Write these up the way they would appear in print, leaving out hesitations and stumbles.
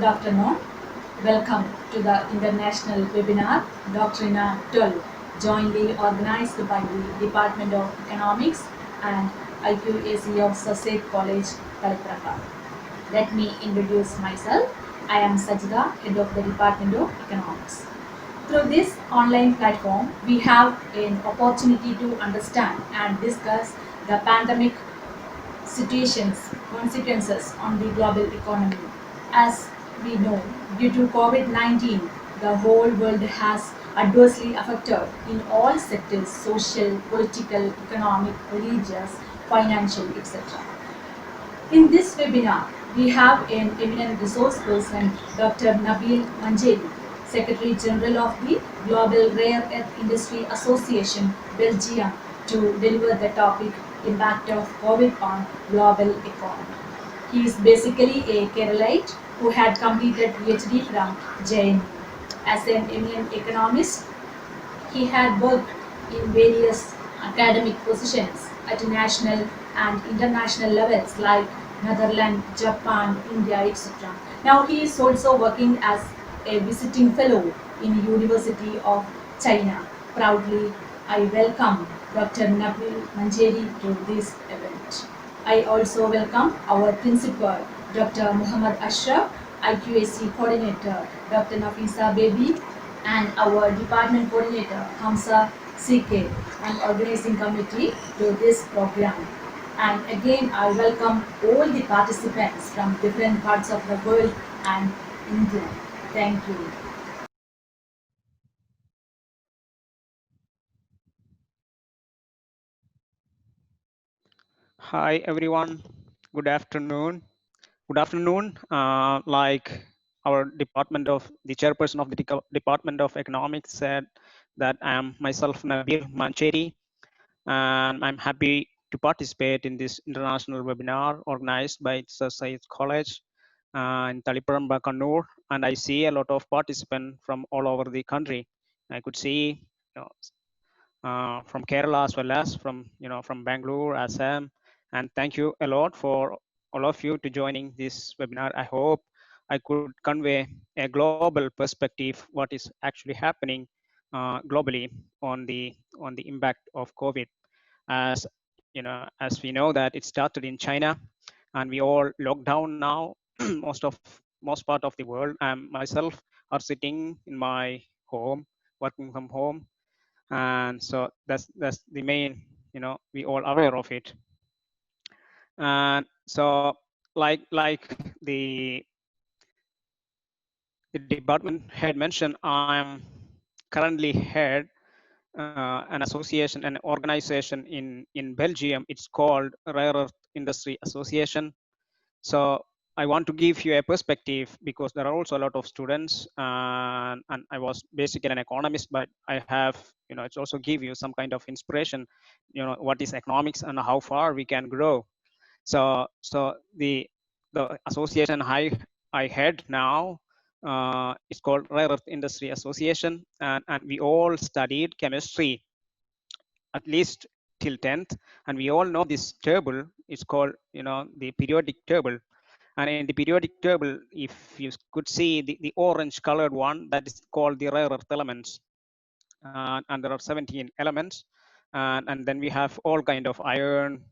Good afternoon. Welcome to the international webinar Doctrina 12, jointly organized by the Department of Economics and IQAC of Syed College, Taliparamba. Let me introduce myself. I am Sajida, head of the Department of Economics. Through this online platform, we have an opportunity to understand and discuss the pandemic situations, consequences on the global economy. As we know, due to COVID-19, the whole world has adversely affected in all sectors: social, political, economic, religious, financial, etc. In this webinar, we have an eminent resource person, Dr. Nabeel Mancheri, Secretary General of the Global Rare Earth Industry Association, Belgium, to deliver the topic Impact of COVID on Global Economy. He is basically a Keralite who had completed PhD from JNU. As an eminent economist, he had worked in various academic positions at national and international levels like Netherlands, Japan, India, etc. Now he is also working as a visiting fellow in University of China. Proudly, I welcome Dr. Nabeel Mancheri to this event. I also welcome our principal, Dr. Muhammad Ashraf, IQAC coordinator, Dr. Nafisa Baby, and our department coordinator Hamza CK and organizing committee to this program. And again, I welcome all the participants from different parts of the world and India. Thank you. Hi everyone. Good afternoon. Good afternoon. Like our the chairperson of the Department of Economics said that I am myself Nabeel Mancheri, and I'm happy to participate in this international webinar organized by Sir Syed College in Taliparamba, Kannur, and I see a lot of participants from all over the country. I could see from Kerala as well as from Bangalore, Assam. And thank you a lot for all of you to joining this webinar. I hope I could convey a global perspective what is actually happening globally on the impact of COVID. As as we know that it started in China, and we all locked down now. most part of the world. I myself are sitting in my home, working from home, and so that's the main, we all aware of it. And so like the department head mentioned, I'm currently head an association, an organization in Belgium. It's called Rare Earth Industry Association. So I want to give you a perspective because there are also a lot of students, and I was basically an economist, but I have, it's also give you some kind of inspiration, what is economics and how far we can grow. So the association I head now is called Rare Earth Industry Association, and we all studied chemistry at least till 10th, and we all know this table is called, the periodic table. And in the periodic table, if you could see the orange colored one, that is called the rare earth elements. And there are 17 elements. And then we have all kind of iron,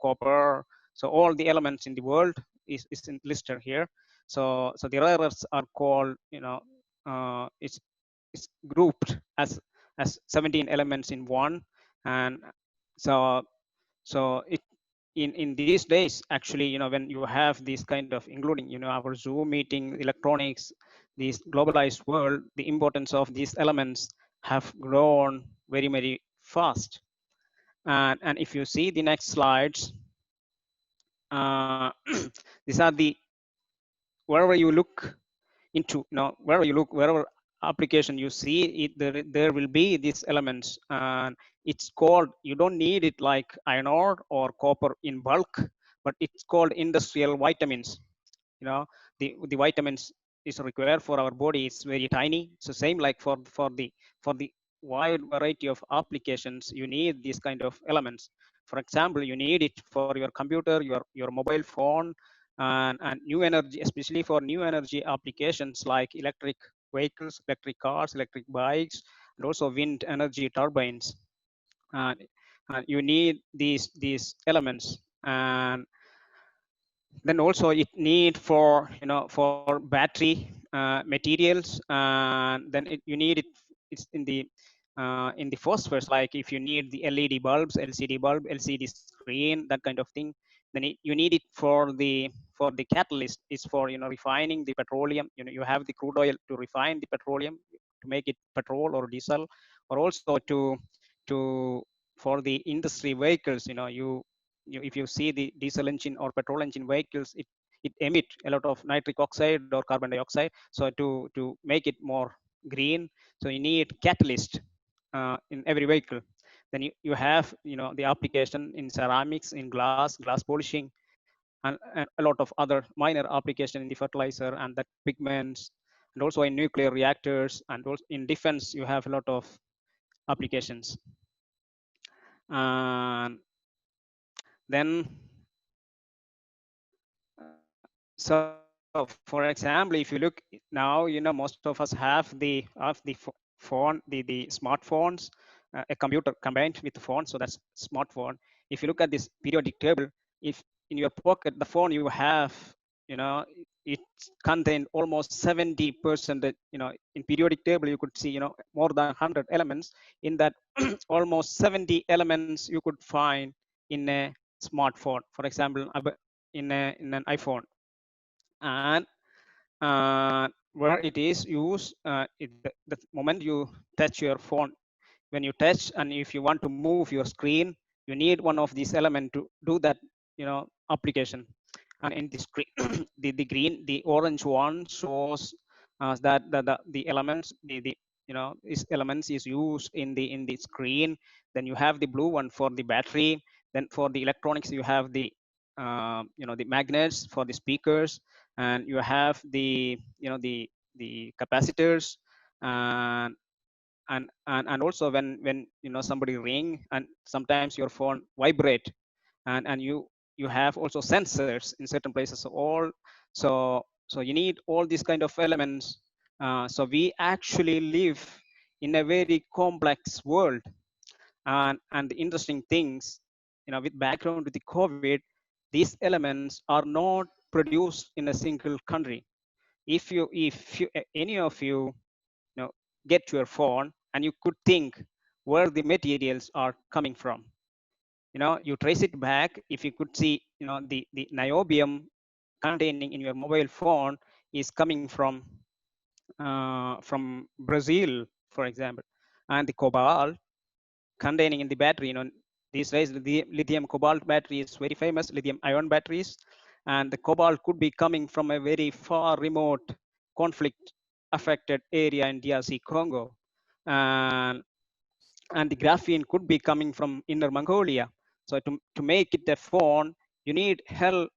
copper. So all the elements in the world is listed here. So the rare earths are called, it's grouped as 17 elements in one. And so it in these days, actually, when you have this kind of, including, our Zoom meeting, electronics, this globalized world, the importance of these elements have grown very, very fast. And if you see the next slides, these are the, wherever you look into, wherever application you see it, there will be these elements. And it's called, you don't need it like iron ore or copper in bulk, but it's called industrial vitamins. The vitamins is required for our body, it's very tiny. So same like for the wide variety of applications, you need these kind of elements. For example, you need it for your computer, your mobile phone, and new energy, especially for new energy applications like electric vehicles, electric cars, electric bikes, and also wind energy turbines. And, and you need these elements. And then also it need for for battery materials, and then you need it. It's in the first phase, like if you need the led bulbs, lcd bulb, lcd screen, that kind of thing, then you need it for the catalyst. It's for refining the petroleum. You have the crude oil to refine the petroleum to make it petrol or diesel, or also to for the industry vehicles. If you see the diesel engine or petrol engine vehicles, it emit a lot of nitric oxide or carbon dioxide. So to make it more green, so you need catalyst in every vehicle. Then you have the application in ceramics, in glass polishing, and a lot of other minor application in the fertilizer and the pigments, and also in nuclear reactors, and also in defense you have a lot of applications. And then so for example, if you look now, most of us have the phone, the smartphones, a computer combined with the phone, so that's smartphone. If you look at this periodic table, if in your pocket the phone you have, it contained almost 70%. In periodic table you could see more than 100 elements. In that, almost 70 elements you could find in a smartphone. For example, in an iPhone. And where it is used, the moment you touch your phone, when you touch, and if you want to move your screen, you need one of these elements to do that application. And in the screen, the orange one shows that the elements, the these elements is used in the screen. Then you have the blue one for the battery. Then for the electronics you have the magnets for the speakers, and you have the capacitors. And and and also when somebody ring, and sometimes your phone vibrate, and you have also sensors in certain places. So you need all these kind of elements. So we actually live in a very complex world. And the interesting things, with background with the COVID, these elements are not produced in a single country. If any of you know get your phone, and you could think where the materials are coming from. You trace it back. If you could see, the niobium containing in your mobile phone is coming from Brazil, for example. And the cobalt containing in the battery, these days the lithium cobalt battery is very famous, lithium ion batteries. And the cobalt could be coming from a very far remote conflict affected area in DRC Congo. And and the graphene could be coming from Inner Mongolia. So to make it a phone, you need a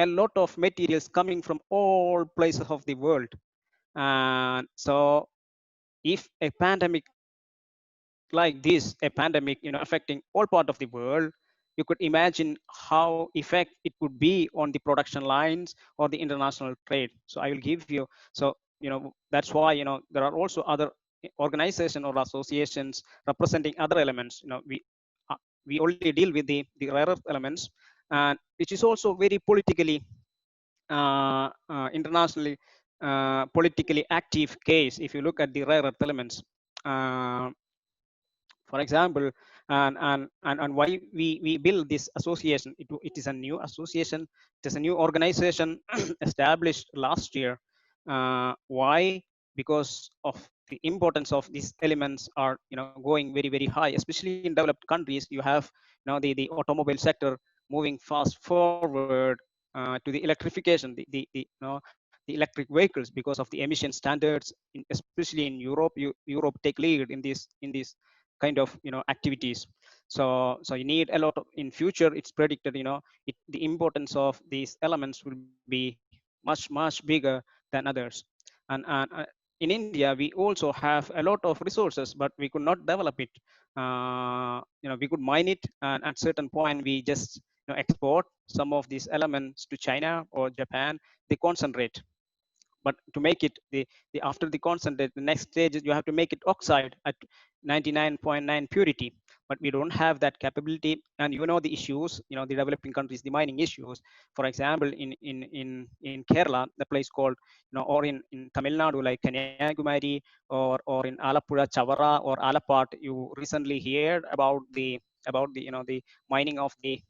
lot of materials coming from all places of the world. And so if a pandemic like this, a pandemic, affecting all part of the world, you could imagine how effect it could be on the production lines or the international trade. So I will give you. So that's why there are also other organizations or associations representing other elements. We only deal with the rare earth elements, and which is also very politically internationally politically active case. If you look at the rare earth elements, uh, for example. And why we build this association. It is a new association. It is a new organization established last year. Why? Because of the importance of these elements are going very very high, especially in developed countries. You have the automobile sector moving fast forward to the electrification, the electric vehicles, because of the emission standards. Especially in Europe, Europe take lead in this kind of activities. So you need a lot of. In future, it's predicted, the importance of these elements will be much bigger than others. And in India, we also have a lot of resources, but we could not develop it. We could mine it, and at certain point we just export some of these elements to China or Japan. They concentrate, but to make it the after the concentrate, the next stage is you have to make it oxide at 99.9 purity, but we don't have that capability. And the issues, the developing countries, the mining issues. For example, in Kerala, the place called, or in Tamil Nadu, like Kanyakumari, or in Alappuzha, Chavara, or Alappad, you recently heard about the the mining of the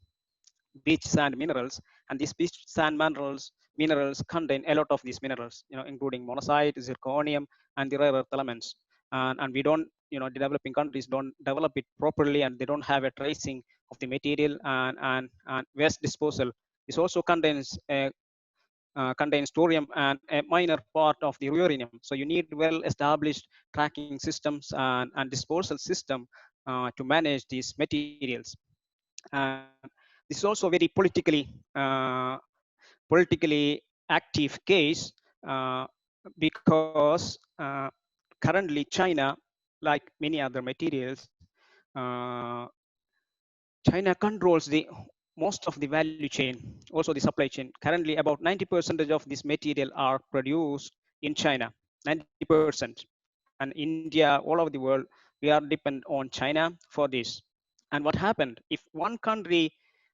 beach sand minerals. And these beach sand minerals contain a lot of these minerals, including monazite, zirconium, and the rare earth elements. And we don't, the developing countries don't develop it properly, and they don't have a tracing of the material. And waste disposal is also contains thorium and a minor part of the uranium. So you need well established tracking systems and disposal system to manage these materials. And this is also very politically active case, because currently China, like many other materials, uh, China controls the most of the value chain, also the supply chain. Currently, about 90% of this material are produced in China, 90%. And India, all over the world, we are dependent on China for this. And what happened if one country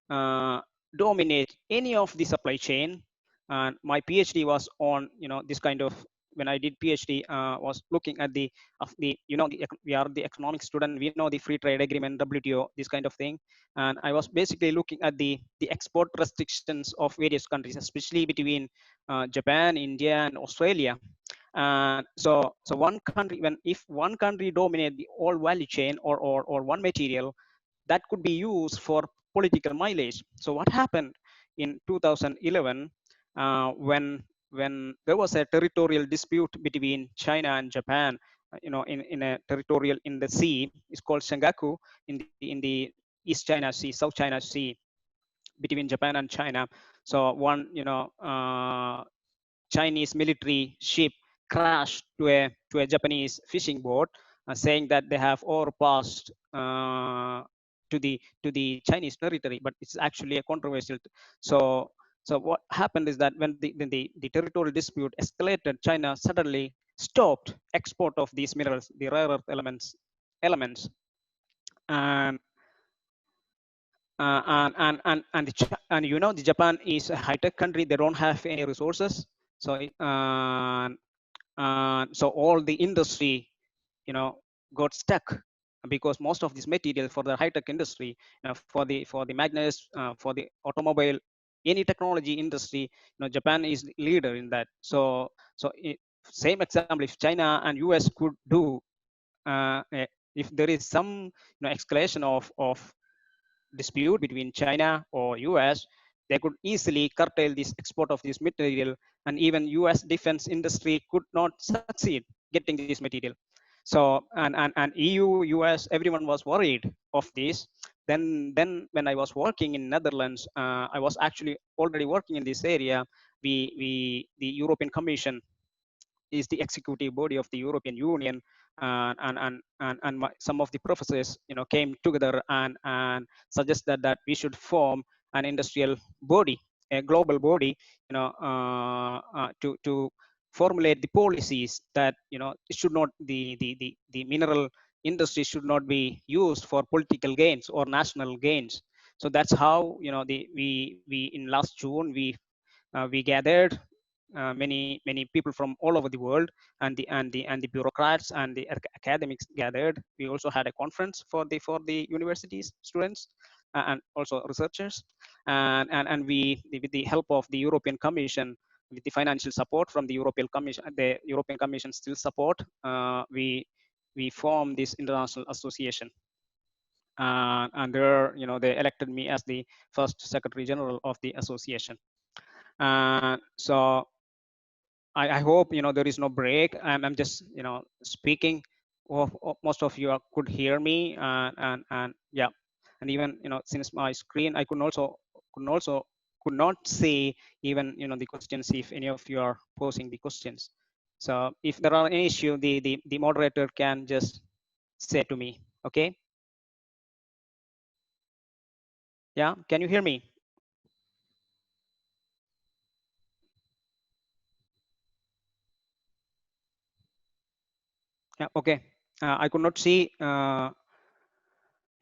uh, dominate any of the supply chain? And my PhD was on, this kind of, when I did PhD, was looking at the of the, we are the economic student, we know the free trade agreement, WTO, this kind of thing. And I was basically looking at the export restrictions of various countries, especially between Japan, India, and Australia. So one country, when if one country dominate the all value chain, or one material, that could be used for political mileage. So what happened in 2011, when there was a territorial dispute between China and Japan, in a territorial in the sea, it's called Sengaku, in the East China Sea, South China Sea, between Japan and China. So one, Chinese military ship crashed to a Japanese fishing boat, saying that they have overpassed to the Chinese territory, but it's actually a controversial. So what happened is that when the territorial dispute escalated, China suddenly stopped export of these minerals, the rare earth elements. And the Japan is a high-tech country. They don't have any resources. So all the industry, got stuck, because most of this material for the high-tech industry, for the magnets, for the automobile, any technology industry, Japan is the leader in that. Same example, if China and US could do, if there is some escalation of dispute between China or US, they could easily curtail this export of this material, and even US defense industry could not succeed getting this material. So and EU, US, everyone was worried of this. Then when I was working in Netherlands, I was actually already working in this area. The European Commission is the executive body of the European Union, and some of the professors, came together and suggested that we should form an industrial body, a global body, to formulate the policies that, it should not, the mineral industry should not be used for political gains or national gains. So that's how, we in last June, we gathered many people from all over the world, and the bureaucrats and the academics gathered. We also had a conference for the universities students, and also researchers. And we, with the help of the European Commission, with the financial support from the European Commission still support, we formed this international association. And there, they elected me as the first secretary general of the association. So I hope, there is no break. I'm just, speaking. Most of you could hear me, and yeah. And even, since my screen, I could not see even, the questions, if any of you are posing the questions. So if there are any issue, the moderator can just say to me. Okay. Yeah. Can you hear me? Yeah, okay. I could not see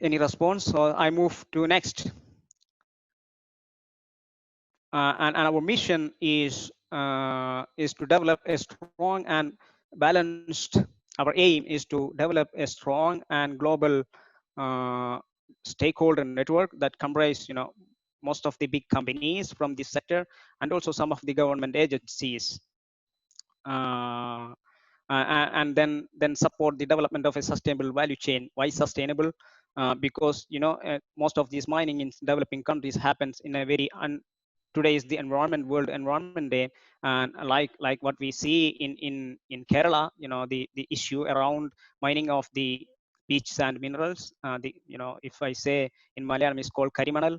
any response, so I move to next. And our mission is to develop a strong and balanced. Our aim is to develop a strong and global uh, stakeholder network that comprise, most of the big companies from this sector and also some of the government agencies. Uh, and then support the development of a sustainable value chain. Why sustainable? Because most of these mining in developing countries happens in a very today is the world environment day, and like what we see in Kerala, the issue around mining of the beach sand minerals. The if I say in Malayalam, is called karimanal.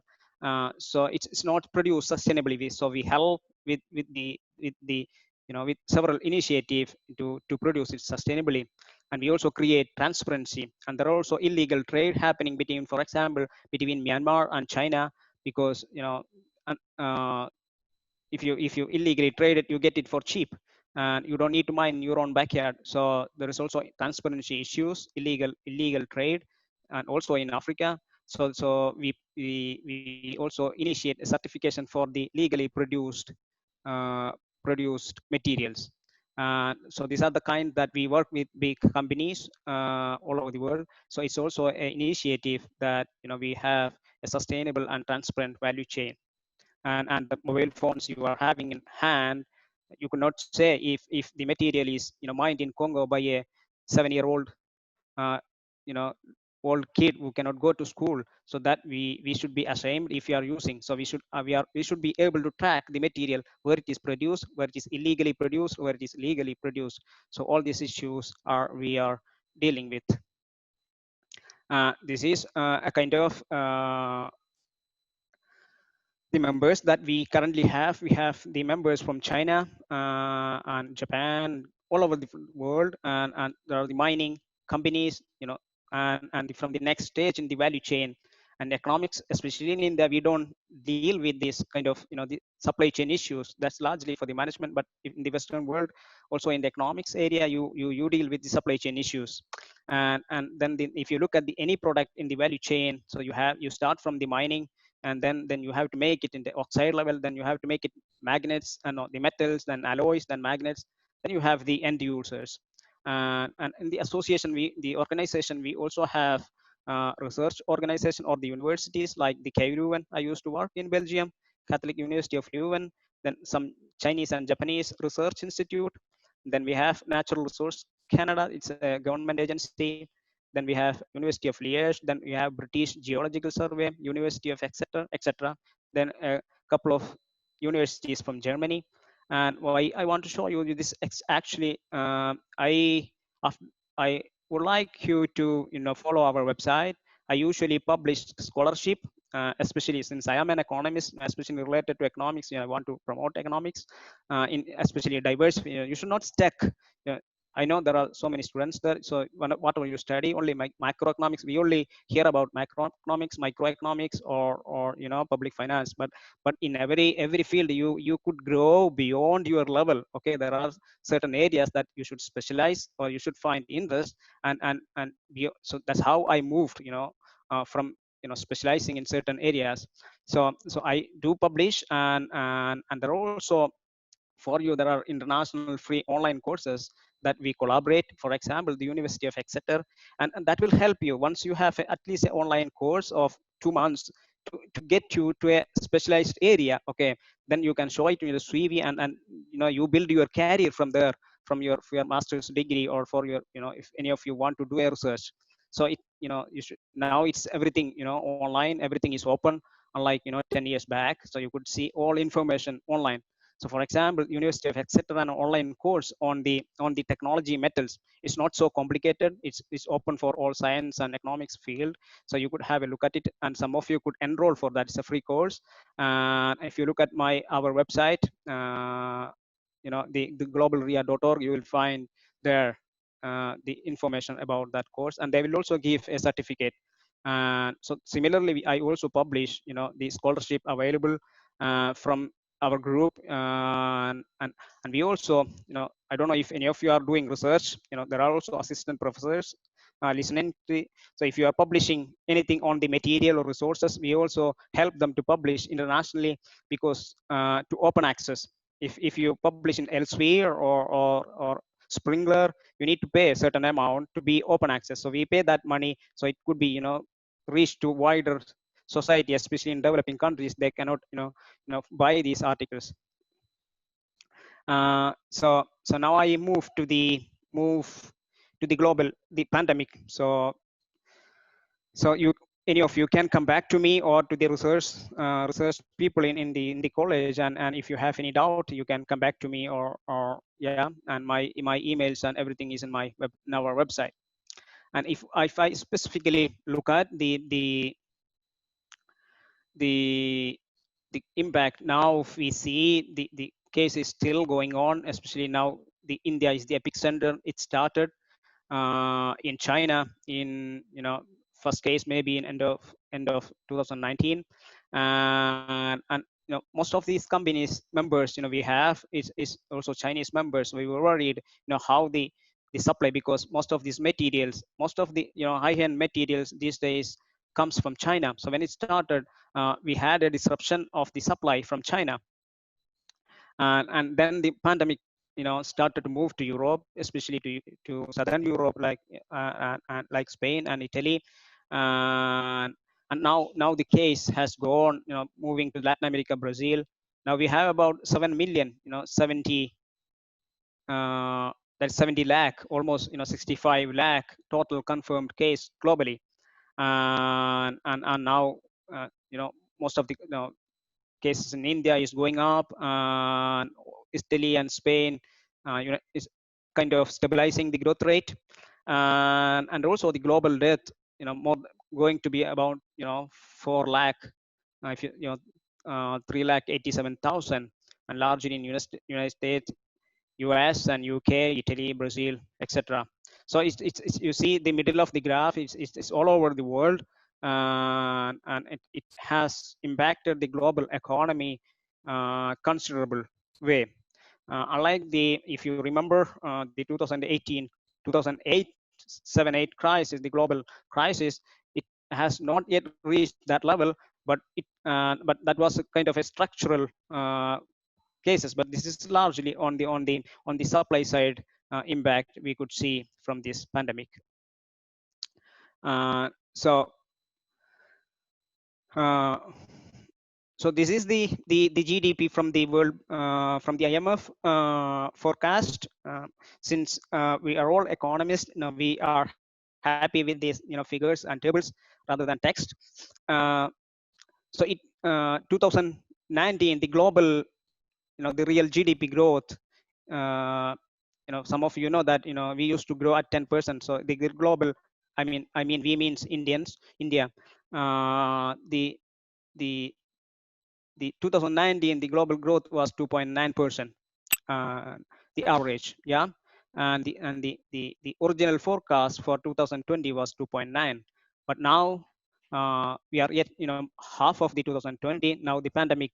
So it's not produced sustainably. So we help with the with several initiatives to produce it sustainably, and we also create transparency. And there are also illegal trade happening between, for example, between Myanmar and China, because uh, if you illegally trade it, you get it for cheap, and you don't need to mine in your own backyard. So there is also transparency issues, illegal trade, and also in Africa. So we also initiate a certification for the legally uh, produced materials. So these are the kind that we work with big companies all over the world. So it's also an initiative that we have a sustainable and transparent value chain. And the mobile phones you are having in hand, you could not say if the material is mined in Congo by a 7-year-old uh, you know old kid who cannot go to school. So that we should be ashamed if you are using. So we should be able to track the material, where it is produced, where it is illegally produced, where it is legally produced. So all these issues are we are dealing with. This is a kind of the members that we currently have. We have the members from China and Japan, all over the world, and there are the mining companies, and from the next stage in the value chain and economics, especially in India, we don't deal with this kind of the supply chain issues. That's largely for the management, but in the Western world, also in the economics area, you deal with the supply chain issues. And then if you look at the any product in the value chain, so you start from the mining, and then you have to make it in the oxide level, then you have to make it magnets and the metals, then alloys, then magnets, then you have the end users. And in the association, the organization, we also have research organization or the universities like the KUN. I used to work in Belgium, Catholic University of Leuven, then some Chinese and Japanese research institute. Then we have Natural Resource Canada, it's a government agency. Then we have University of Liège, then we have British Geological Survey, University of etc etc. Then a couple of universities from Germany. And why I want to show you this, actually I would like you to follow our website. I usually publish scholarship, especially since I am an economist, especially related to economics. I want to promote economics, in especially diverse. You should not stack. I know there are so many students there. So whatever you study, only macroeconomics. We only hear about macroeconomics, microeconomics, or public finance. But in every field, you could grow beyond your level. Okay, there are certain areas that you should specialize or you should find interest, so that's how I moved. From specializing in certain areas. So I do publish, and there are also, for you, there are international free online courses that we collaborate, for example the University of Exeter, and that will help you once you have at least an online course of 2 months to get you to a specialized area. Okay, then you can show it in your CV, and you build your career from there, from for your master's degree, or for your if any of you want to do a research. So you should, now it's everything online, everything is open, unlike 10 years back. So you could see all information online. So for example, University of Exeter, an online course on the technology metals. It's not so complicated. It's open for all science and economics field. So you could have a look at it, and some of you could enroll for that. It's a free course. If you look at our website, the globalria.org, you will find there the information about that course, and they will also give a certificate. So similarly, I also publish the scholarship available from our group, and we also, I don't know if any of you are doing research. There are also assistant professors listening to. So if you are publishing anything on the material or resources, we also help them to publish internationally, because to open access. If you publish in Elsevier or Springer, you need to pay a certain amount to be open access. So we pay that money, so it could be reach to wider society, especially in developing countries. They cannot buy these articles. So now I move to the global, the pandemic. So you, any of you can come back to me or to the research people in the college, and if you have any doubt, you can come back to me, or yeah, and my emails and everything is in my in our website. And if I specifically look at the impact, now we see the case is still going on, especially now the India is the epicenter. It started in China in first case maybe in end of 2019, and most of these companies members we have is also Chinese members. We were worried how the supply, because most of these materials, most of the high-end materials these days comes from China. So when it started, we had a disruption of the supply from China, and then the pandemic started to move to Europe, especially to southern Europe, like and like Spain and Italy, and now the case has gone moving to Latin America, Brazil. Now we have about 7 million, 70 that's 70 lakh, almost 65 lakh total confirmed case globally, and now most of the cases in India is going up, Italy and Spain is kind of stabilizing the growth rate, and also the global death more going to be about 4 lakh, if 3 lakh 87,000, and largely in United States, US and UK, Italy, Brazil, etc. So it's you see the middle of the graph is all over the world, and it has impacted the global economy considerable way. Unlike if you remember the 2018, 2008, 7-8 crisis, the global crisis, it has not yet reached that level, but but that was a kind of a structural cases. But this is largely on the supply side impact we could see from this pandemic. So so this is the GDP from the world, from the IMF forecast. Since we are all economists, we are happy with these figures and tables rather than text. So 2019, the global, the real GDP growth, some of that we used to grow at 10%. So the global, I mean we means India. The 2019, the global growth was 2.9%, the average, yeah. And the original forecast for 2020 was 2.9, but now we are yet half of the 2020. Now the pandemic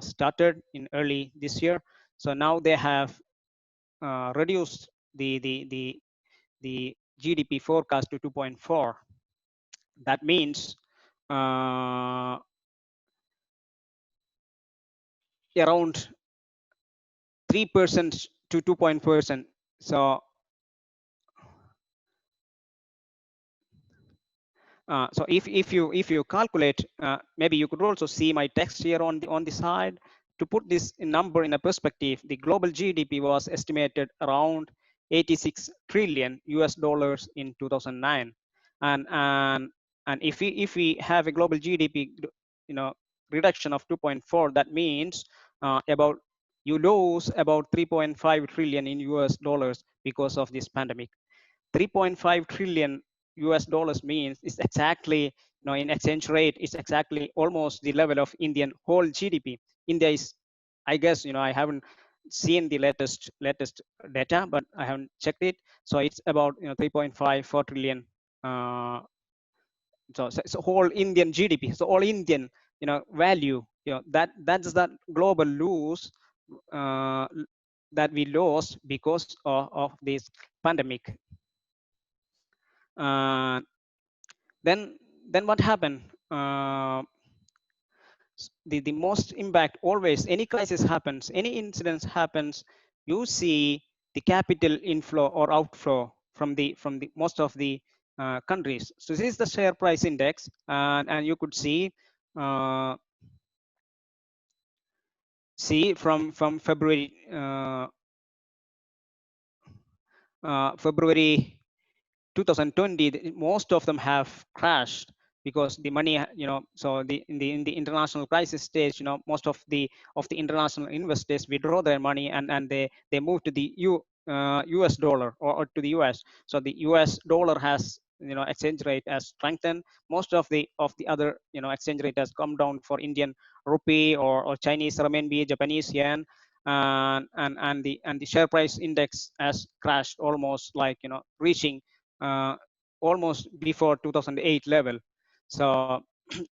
started in early this year, so now they have reduced the GDP forecast to 2.4. That means around 3% to 2%. So if you calculate, maybe you could also see my text here on the side. To put this number in a perspective, the global GDP was estimated around 86 trillion US dollars in 2009, and if we have a global GDP reduction of 2.4, that means about you lose about 3.5 trillion in US dollars because of this pandemic. 3.5 trillion US dollars means it's exactly, in exchange rate, it's exactly almost the level of Indian whole GDP. India is, I guess, I haven't seen the latest data, but I haven't checked it. So it's about 3.54 trillion. So whole Indian GDP. So all Indian value that's that global lose uh, that we lost because of this pandemic. uh, then what happened? The most impact, always any crisis happens, any incidents happens, you see the capital inflow or outflow from the most of the countries. So this is the share price index, and you could uh, see from February February 2020, most of them have crashed because the money, so in the international crisis stage, most of the international investors withdraw their money, and they move to the US dollar, or to the US. So the US dollar has, exchange rate has strengthened. Most of the other, exchange rate has come down for Indian rupee, or Chinese renminbi, Japanese yen, and the share price index has crashed, almost like, reaching uh, almost before 2008 level. So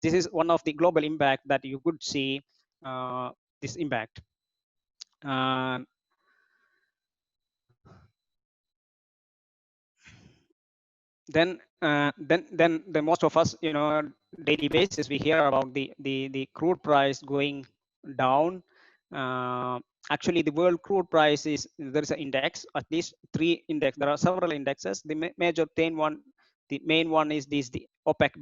this is one of the global impact that you could see, this impact. uh, then most of us, daily basis, we hear about the crude price going down. uh, Actually, the world crude price is, there is an index, at least three index, there are several indexes. The major the main one is this, the OPEC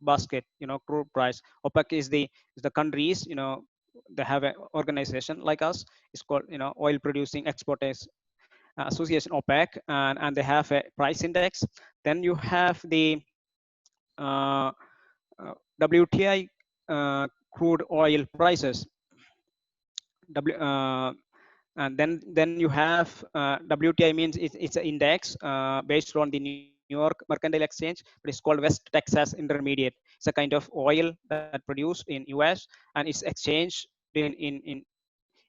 basket, crude price. OPEC is the countries, they have an organization like us. It's called, oil producing exporters association, OPEC, and they have a price index. Then you have the uh, WTI crude oil prices. And then you have WTI, means it's an index based on the New York Mercantile Exchange, but it's called West Texas Intermediate. It's a kind of oil that produced in US, and it's exchanged in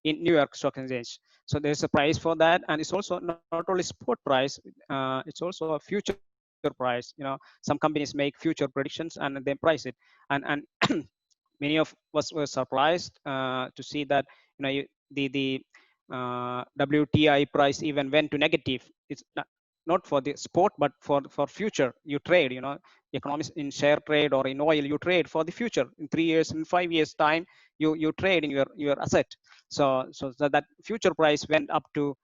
New York Stock Exchange. So there's a price for that, and it's also not only spot price, it's also a future price. Some companies make future predictions and they price it, and many of us were surprised to see that, the WTI price even went to negative. It's not for the spot, but for future you trade. Economics in share trade or in oil, you trade for the future. In 3 years, in 5 years time, you trade in your asset. So that future price went up to,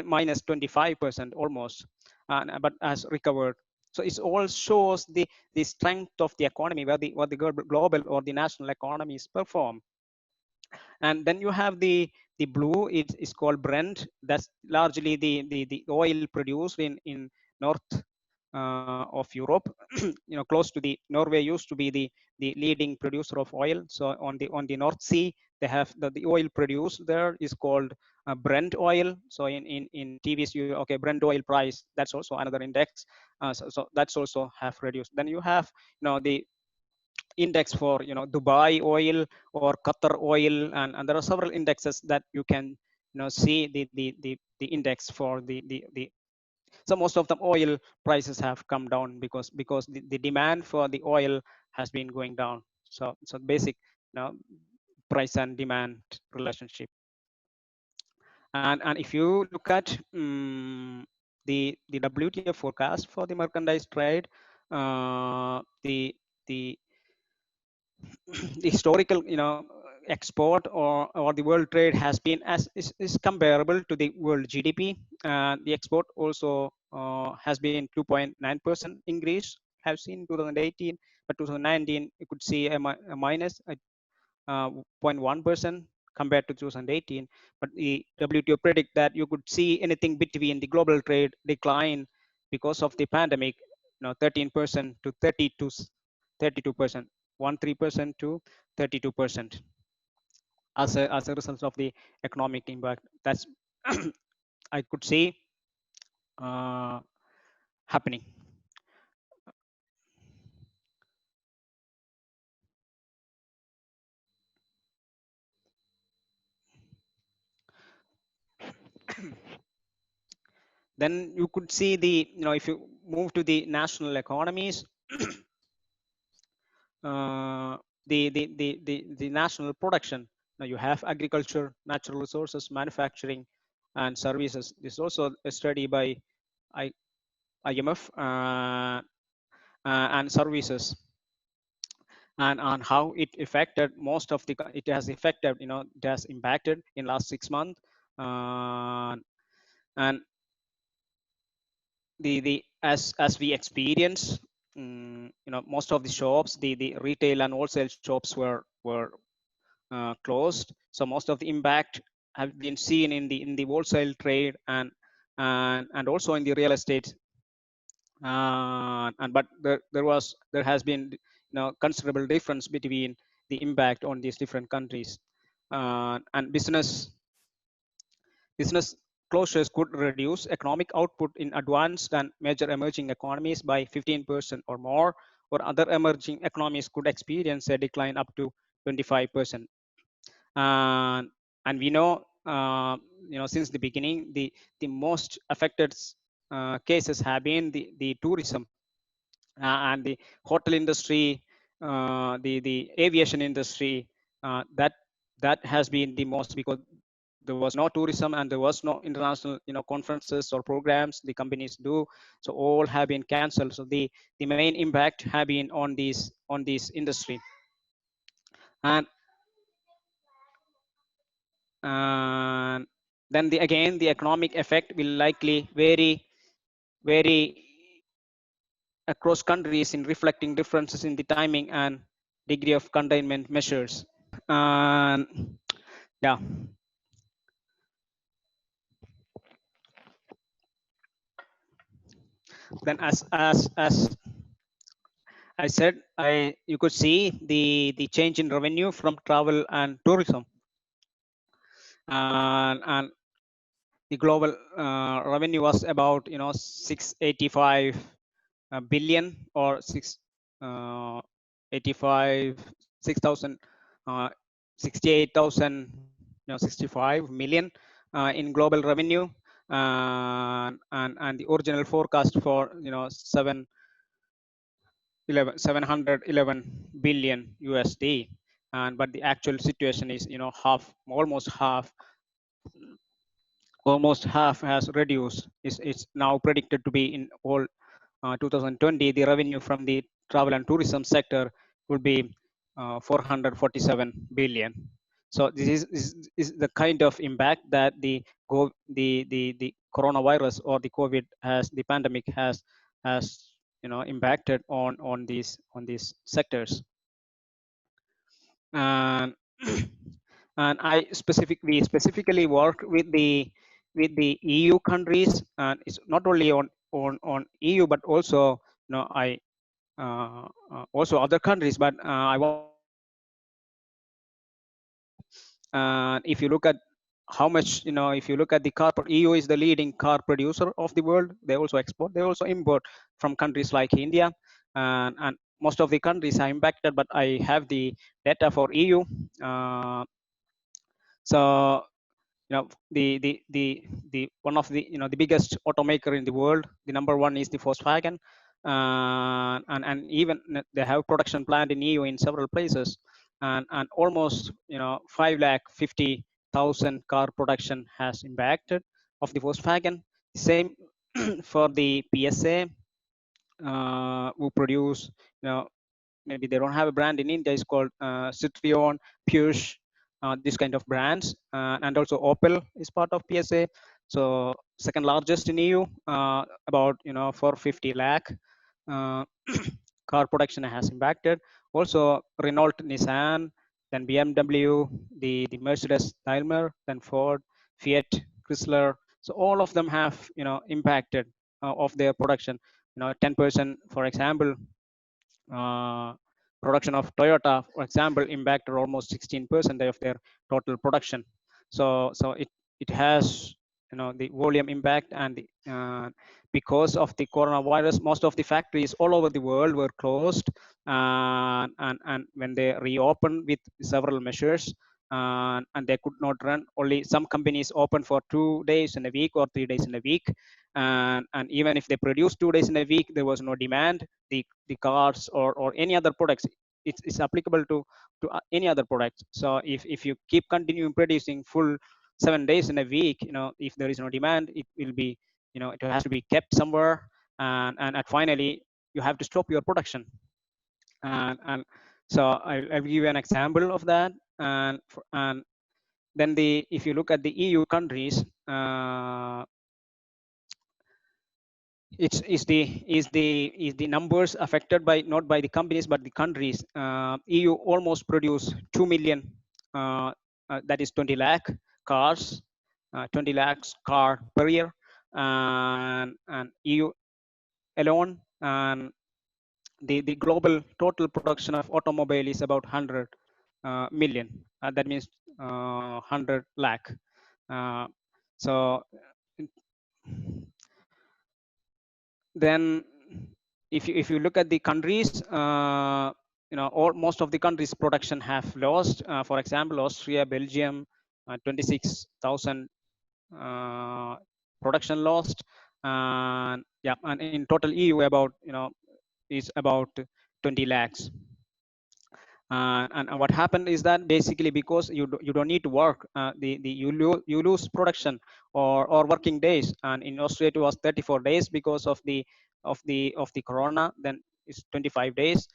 minus 25% almost, but has recovered. So it all shows the strength of the economy, where the global or the national economies perform. And then you have the blue, it's called Brent. That's largely the oil produced in north of Europe. Close to the Norway used to be the leading producer of oil. So on the North Sea, they have the oil produced there is called Brent oil. So in TVs, okay, Brent oil price, that's also another index. So that's also have reduced. Then you have, the index for, Dubai oil or Qatar oil, and there are several indexes that you can, see the index for the so most of the oil prices have come down because the demand for the oil has been going down. So basic, price and demand relationship. And if you look at the WTF forecast for the merchandise trade, the the historical, export or the world trade has been is comparable to the world GDP. The export also has been 2.9% increase, have seen 2018, but 2019 you could see a minus 0.1% compared to 2018. But the WTO predict that you could see anything between the global trade decline because of the pandemic, 13% to 32%, 13% to 32% as a result of the economic impact. That's I could see uh, happening. Then you could see if you move to the national economies, the national production. Now you have agriculture, natural resources, manufacturing, and services. This is also a study by I, IMF and services, and on how it affected most of the. It has affected, it has impacted in last 6 months, and the as we experience, most of the shops, the retail and wholesale shops were closed. So most of the impact have been seen in the wholesale trade and also in the real estate. And but there has been considerable difference between the impact on these different countries. And business closures could reduce economic output in advanced and major emerging economies by 15% or more, or other emerging economies could experience a decline up to 25%. And we know, since the beginning, the most affected cases have been the tourism and the hotel industry, the aviation industry. That has been the most, because there was no tourism and there was no international conferences or programs the companies do, so all have been canceled. So the main impact have been on this industry. And then again the economic effect will likely vary across countries in reflecting differences in the timing and degree of containment measures. And yeah, then as I said, you could see the change in revenue from travel and tourism, and the global revenue was about 685 billion, or 685 6000 uh, 68,000 65 million in global revenue. And the original forecast for 711 billion USD. And but the actual situation is almost half has reduced. It's now predicted to be in all 2020, the revenue from the travel and tourism sector would be 447 billion. So this is the kind of impact that the coronavirus or the COVID the pandemic has impacted on these sectors. And and specifically worked with the EU countries, and it's not only on EU but also I also other countries. But I want if you look at how much, if you look at the car, EU is the leading car producer of the world. They also export, they also import from countries like India, and most of the countries are impacted. But I have the data for EU. So the one of the biggest automaker in the world, the number one is the Volkswagen, and even they have production plant in EU in several places, and almost 550,000 car production has impacted of the Volkswagen. Same for the PSA, who produce, maybe they don't have a brand in India. It's called Citroen, Peugeot, this kind of brands, and also Opel is part of PSA. So second largest in EU, about 450 lakh car production has impacted. Also Renault, Nissan, then BMW, the Mercedes, Daimler, then Ford, Fiat, Chrysler. So all of them have impacted of their production. 10%, for example, uh, production of Toyota, for example, impacted almost 16% of their total production. So it has the volume impact. And because of the coronavirus, most of the factories all over the world were closed, and when they reopened with several measures, and they could not run. Only some companies open for 2 days in a week or 3 days in a week, and even if they produce 2 days in a week, there was no demand. The cars or any other products, it's applicable to any other product. So if you keep continuing producing full 7 days in a week, if there is no demand, it will be, it has to be kept somewhere, and finally you have to stop your production. And so I'll give you an example of that. And then if you look at the EU countries, it's is the numbers affected by, not by the companies but the countries. EU almost produce 2 million, that is 20 lakh cars, 20 lakhs car per year, and EU alone. And the global total production of automobile is about 100 million. That means 100 lakh. Uh, so then if you look at the countries, most of the countries production have lost. For example, Austria, Belgium, 26,000 production lost. And yeah, and in total EU about, is about 20 lakhs. And what happened is that basically because you don't need to work, you lose production or working days. And in Australia it was 34 days because of the corona. Then it's 25 days.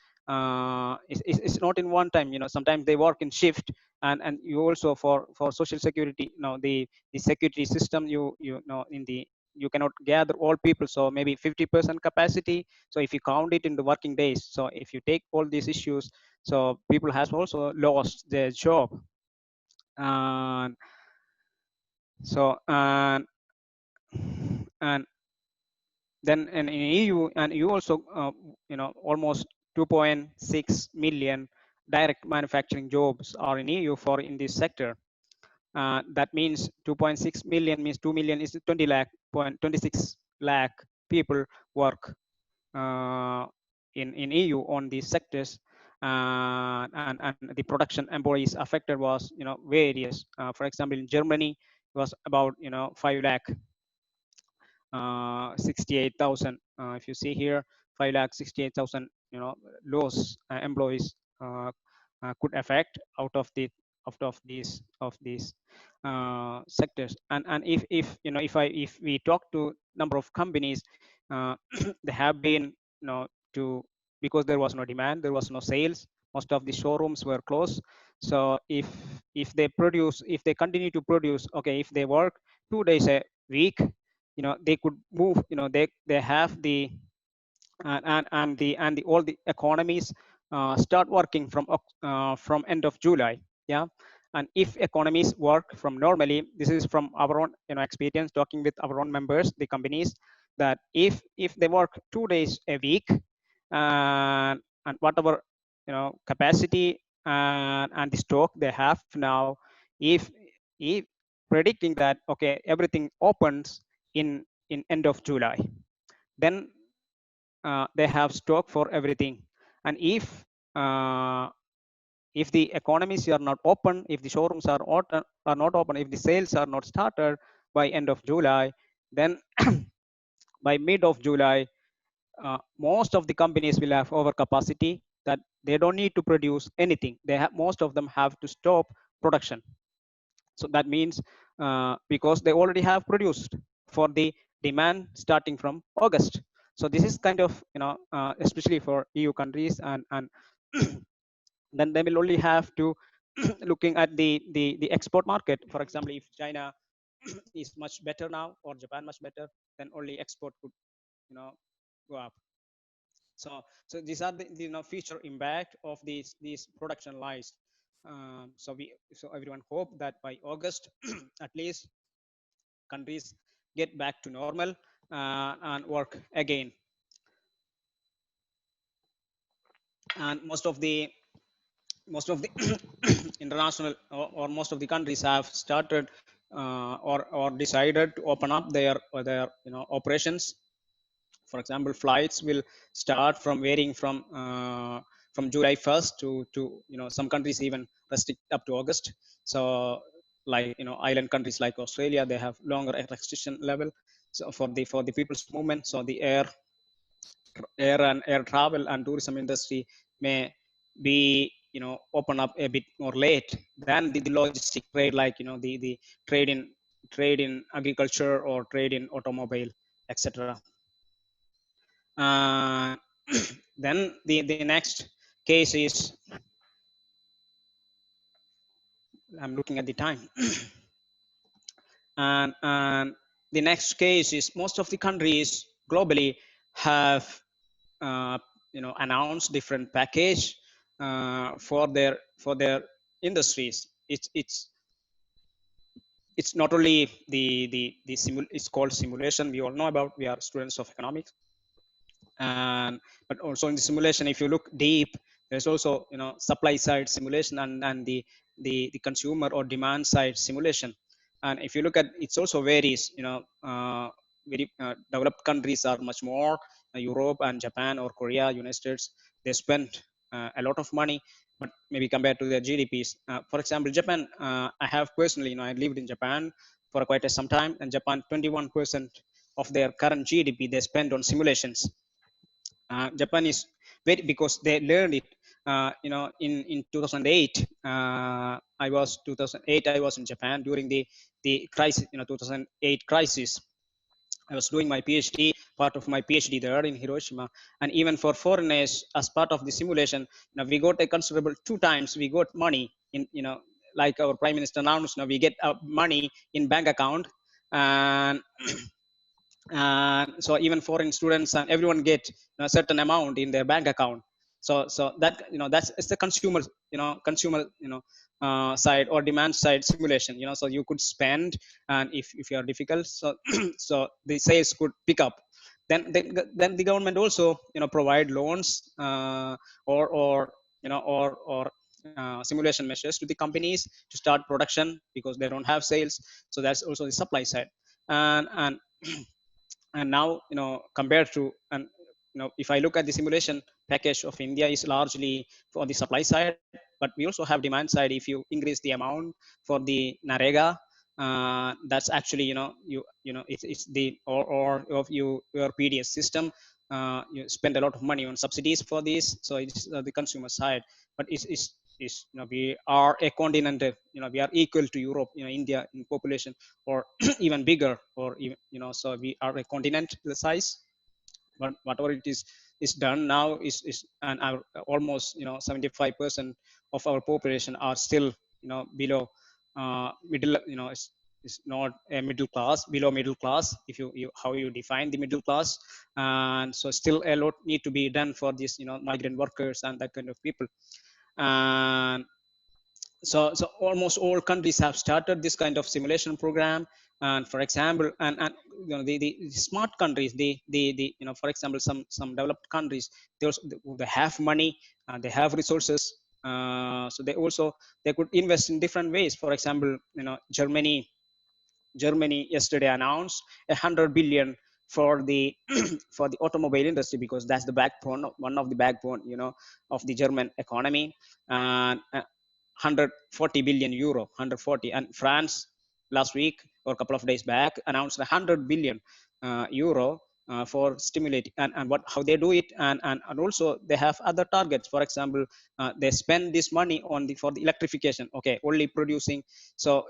It's not in one time. Sometimes they work in shift. And you also for social security, the security system, you cannot gather all people, so maybe 50% capacity. So if you count it in the working days, so if you take all these issues, so people has also lost their job. And so and then in EU, and you also almost 2.6 million direct manufacturing jobs are in EU for in this sector. That means 2.6 million means 2 million is 20 lakh, 26 lakh people work in EU on these sectors. And the production employees affected was various. For example, in Germany it was about 5 lakh 68,000. If you see here, 5 lakh 68,000 loss employees could affect out of these sectors. And if we talk to number of companies, they have been, to, because there was no demand, there was no sales, most of the showrooms were closed. So if they continue to produce, okay, if they work 2 days a week, they could move, they have the and the all the economies start working from end of July. Yeah. And if economies work from normally, this is from our own experience talking with our own members, the companies, that if they work 2 days a week, and whatever capacity and the stock they have now, if predicting that, okay, everything opens in end of July, then they have stock for everything. And if the economies are not open, if the showrooms are not open, if the sales are not started by end of July, then by mid of July, most of the companies will have overcapacity that they don't need to produce anything. Most of them have to stop production. So that means because they already have produced for the demand starting from August. So this is kind of especially for EU countries, and then they will only have to looking at the export market. For example, if China is much better now, or Japan much better, then only export could go up. So these are the future impact of these production lines. So everyone hope that by August at least countries get back to normal and work again. And most of the international, or most of the countries have started or decided to open up their operations. For example, flights will start from varying from July 1st to some countries even restrict up to August. So like island countries like Australia, they have longer restriction level. So for the people's movement, so the air and air travel and tourism industry may be open up a bit more late than the logistic trade, like the trade in agriculture or trade in automobile, etc. uh, then the next case is, I'm looking at the time. And the next case is, most of the countries globally have uh, announced different package for their industries. It's not only it's called simulation, we all know about, we are students of economics. And but also in the simulation, if you look deep, there's also supply side simulation and the consumer or demand side simulation. And if you look at, it's also varies, very developed countries are much more, Europe and Japan or Korea, United States, they spend a lot of money, but maybe compared to their GDPs. For example, Japan, I have personally, I lived in Japan for quite some time, and Japan, 21% of their current GDP they spend on simulations. Japan is very, because they learned it. In 2008, I was 2008. I was in Japan during the crisis. 2008 crisis. I was doing my PhD, part of my PhD there in Hiroshima, and even for foreigners, as part of the simulation, we got a considerable 2 times. We got money in, like our Prime Minister announced. We get money in bank account, and so even foreign students and everyone get a certain amount in their bank account. So that, that's, it's the consumer, consumer, side or demand side simulation. So you could spend, and if you are difficult, so so the sales could pick up. Then the government also provide loans, or simulation measures to the companies to start production, because they don't have sales. So that's also the supply side. And and now, compared to, and if I look at the simulation package of India is largely for the supply side, but we also have demand side. If you increase the amount for the Narega, that's actually, it's the, or of your PDS system, you spend a lot of money on subsidies for this, so it's the consumer side. But is we are a continent, we are equal to Europe, India in population, or even bigger, or even, so we are a continent the size. But whatever it is done now is and our almost 75% of our population are still below middle, is not a middle class, below middle class, if you how you define the middle class. And so still a lot need to be done for these migrant workers and that kind of people. And so almost all countries have started this kind of simulation program. And for example, and the smart countries, the for example, some developed countries, they also, they have money, they have resources, so they could invest in different ways. For example, Germany yesterday announced 100 billion for the for the automobile industry, because that's the backbone, one of the backbone, of the German economy. And 140 billion euro, 140. And France last week or a couple of days back announced 100 billion euro for stimulating, and what, how they do it. And also they have other targets. For example, they spend this money on the, for the electrification, okay, only producing. So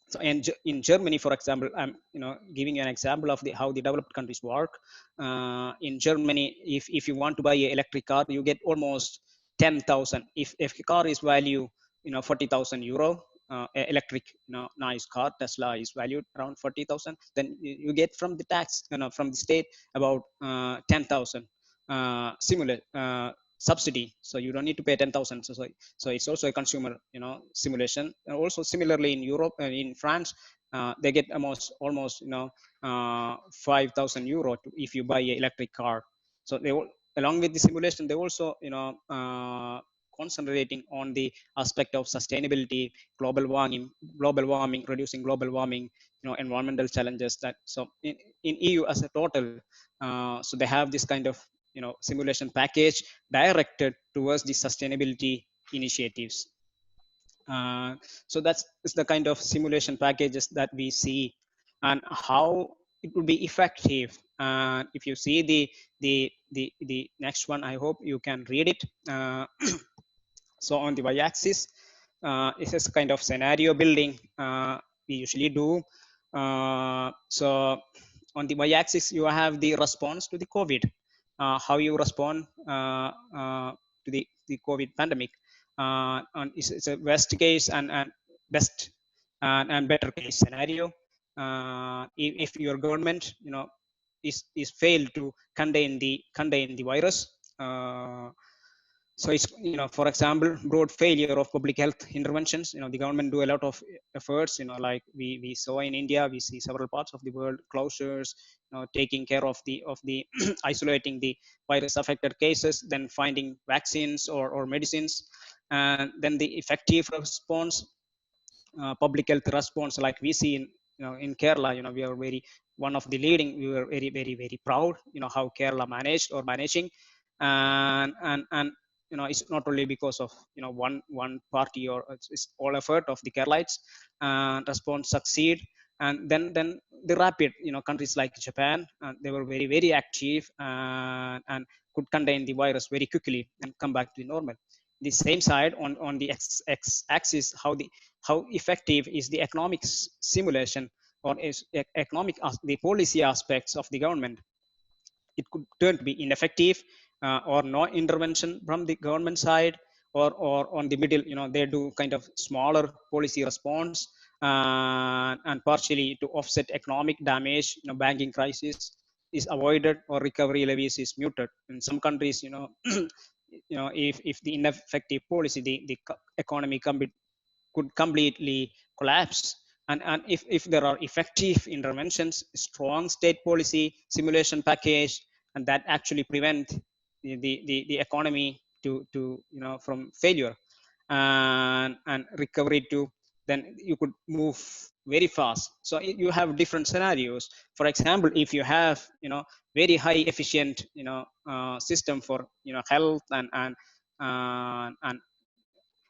so in Germany, for example, I'm giving you an example of the how the developed countries work. In Germany, if you want to buy an electric car, you get almost 10,000. If a car is value 40,000 euro, electric nice car Tesla is valued around 40,000, then you get from the tax, from the state, about 10,000 similar subsidy. So you don't need to pay 10,000. So it's also a consumer simulation. And also similarly in Europe and in France, they get almost 5,000 euro if you buy an electric car. So they all, along with the simulation, they also concentrating on the aspect of sustainability, global warming, reducing global warming, environmental challenges. That so in EU as a total, so they have this kind of simulation package directed towards the sustainability initiatives. So that's the kind of simulation packages that we see, and how it would be effective. If you see the next one. I hope you can read it. So on the y-axis is a kind of scenario building we usually do. So on the y-axis you have the response to the COVID, how you respond to the COVID pandemic. It's a worst case and best and better case scenario. If your government, is failed to contain the virus. So it's, for example, broad failure of public health interventions. The government do a lot of efforts, like we saw in India. We see several parts of the world closures, taking care of the isolating the virus affected cases, then finding vaccines or medicines, and then the effective response, public health response, like we see in Kerala. We are very one of the leading. We were very very very proud, how Kerala managed or managing. And it's not only because of one party, or it's all effort of the Keralites, and response succeed. And then the rapid, countries like Japan, they were very very active, and could contain the virus very quickly and come back to the normal. The same side, on the x axis, how effective is the economic simulation, or is economic the policy aspects of the government. It could turn to be ineffective, or no intervention from the government side, or on the middle, they do kind of smaller policy response, and partially to offset economic damage. Banking crisis is avoided, or recovery levies is muted. In some countries, if the ineffective policy, the economy could completely collapse. And if there are effective interventions, strong state policy simulation package, and that actually prevent the economy to from failure, and recovery to, then you could move very fast. So you have different scenarios. For example, if you have very high efficient system for health and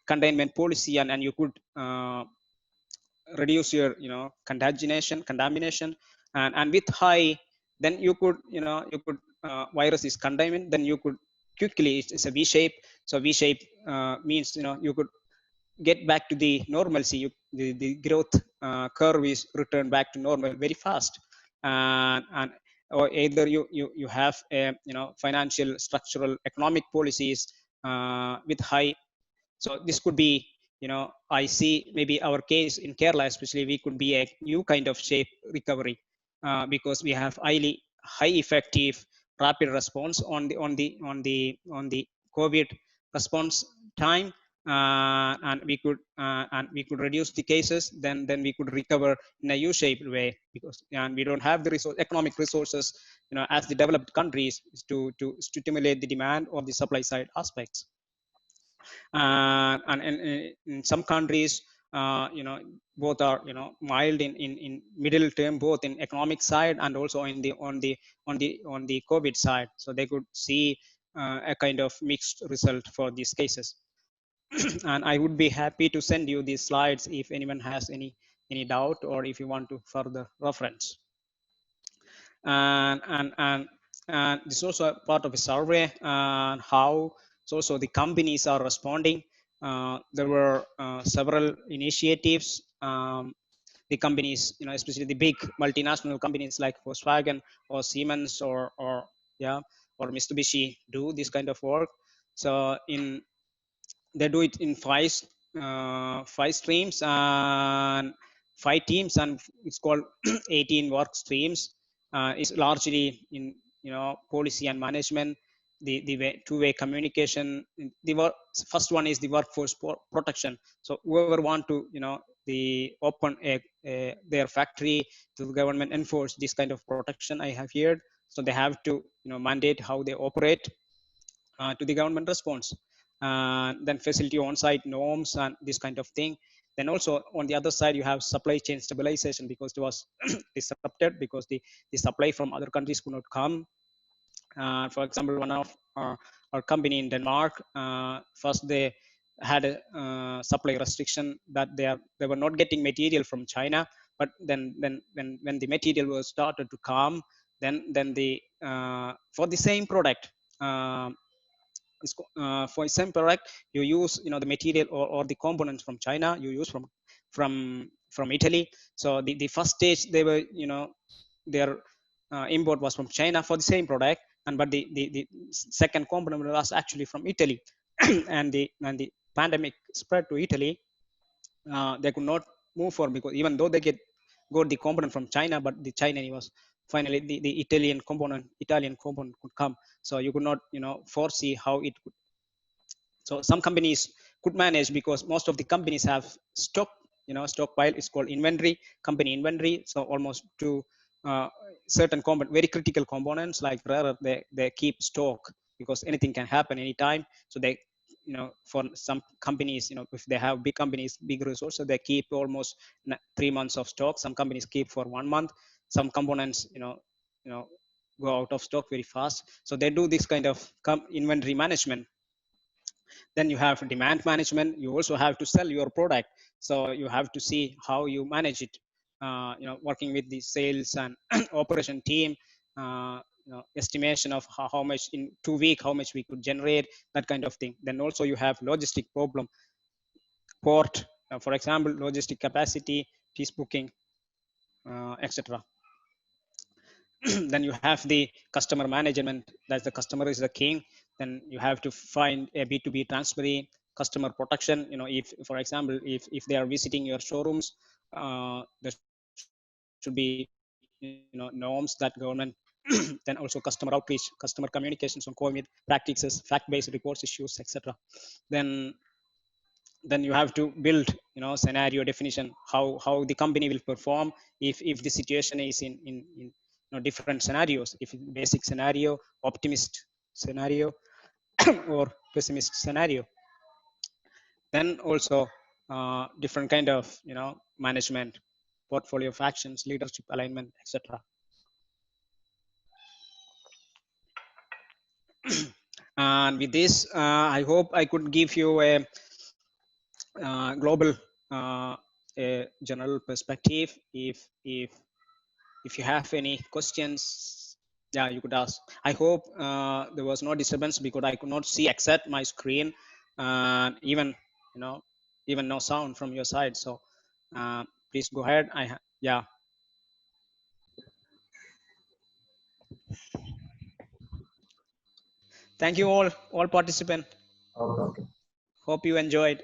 containment policy, and you could reduce your contamination, and with high, then you could virus is containment, then you could quickly, it's a V shape. So V shape means you could get back to the normalcy. The growth curve is returned back to normal very fast. And or either you have financial, structural, economic policies with high. So this could be, I see maybe our case in Kerala, especially, we could be a new kind of shape recovery, because we have high effective rapid response on the COVID response time, and we could reduce the cases. Then we could recover in a U-shaped way, because and we don't have the economic resources, as the developed countries, to stimulate the demand or the supply side aspects. And in some countries, both are mild in middle term, both in economic side and also on the COVID side. So they could see a kind of mixed result for these cases. And I would be happy to send you these slides if anyone has any doubt, or if you want to further reference. And this is also a part of a survey on how also the companies are responding. There were several initiatives. The companies, especially the big multinational companies like Volkswagen or Siemens or Mitsubishi, do this kind of work. So they do it in five streams and 5 teams, and it's called 18 work streams. It's largely in policy and management, the two-way communication. First one is the workforce protection. So whoever want to the open their factory to the government enforce this kind of protection, I have heard. So they have to mandate how they operate to the government response. Then facility on-site norms and this kind of thing. Then also on the other side, you have supply chain stabilization, because it was disrupted because the supply from other countries could not come. For example, one of our company in Denmark, first they had a supply restriction that they were not getting material from China. But then when the material was started to come, then the for the same product, for the same product, you use the material or the components from China, you use from Italy. So the first stage they were their import was from China for the same product, and but the second component was actually from Italy. And the pandemic spread to Italy. They could not move forward because even though they got the component from China, but the China was finally the Italian component could come. So you could not foresee how it could. So some companies could manage because most of the companies have stock, stockpile. It's called inventory, company inventory. So almost to uh, certain very critical components like rare earth, they keep stock because anything can happen anytime. So they, for some companies, if they have big companies, big resources, they keep almost 3 months of stock. Some companies keep for 1 month. Some components, go out of stock very fast. So they do this kind of inventory management. Then you have demand management. You also have to sell your product, so you have to see how you manage it, working with the sales and operation team, estimation of how much in 2 weeks, how much we could generate, that kind of thing. Then also you have logistic problem, port, for example, logistic capacity, piece booking, etc. Then you have the customer management. That's the customer is the king. Then you have to find a B2B transparency, customer protection. If, for example, if they are visiting your showrooms, there should be norms that government then also customer outreach, customer communications on COVID practices, fact-based reports, issues, etc. then then you have to build scenario definition, how the company will perform if the situation is in different scenarios, if basic scenario, optimist scenario, or pessimist scenario. Then also different kind of management, portfolio of actions, leadership alignment, etc. And with this, I hope I could give you a global, a general perspective. If you have any questions, yeah, you could ask. I hope there was no disturbance because I could not see except my screen, and even no sound from your side. So please go ahead. Yeah. Thank you all participants. Okay. Hope you enjoyed.